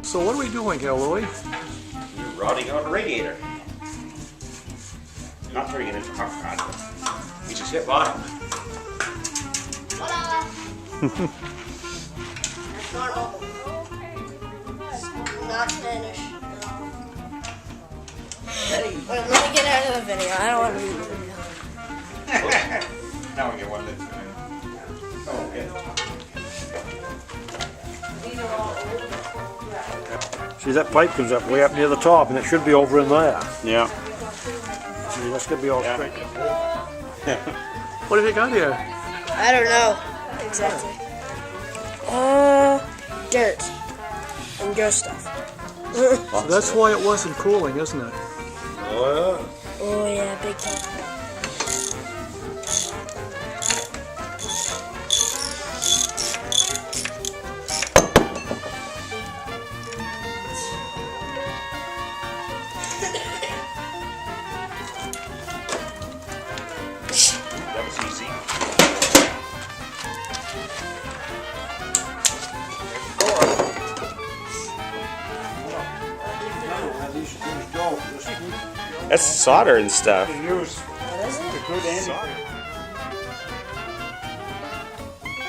So what are we doing here, Louie? You're rotting out a radiator. Not turning it into hot rod. We just hit bottom. Not finished. Wait, let me get out of the video. I don't want to be in the video. Now we get one that's oh, yeah. See, that pipe comes up way up near the top, and it should be over in there. Yeah. See, that's going to be all straight. Yeah. What have you got here? I don't know exactly. Dirt and ghost stuff. So that's why it wasn't cooling, isn't it? Oh, Oh yeah, big time. that was easy. That's solder and stuff. Use What is it? a good anti.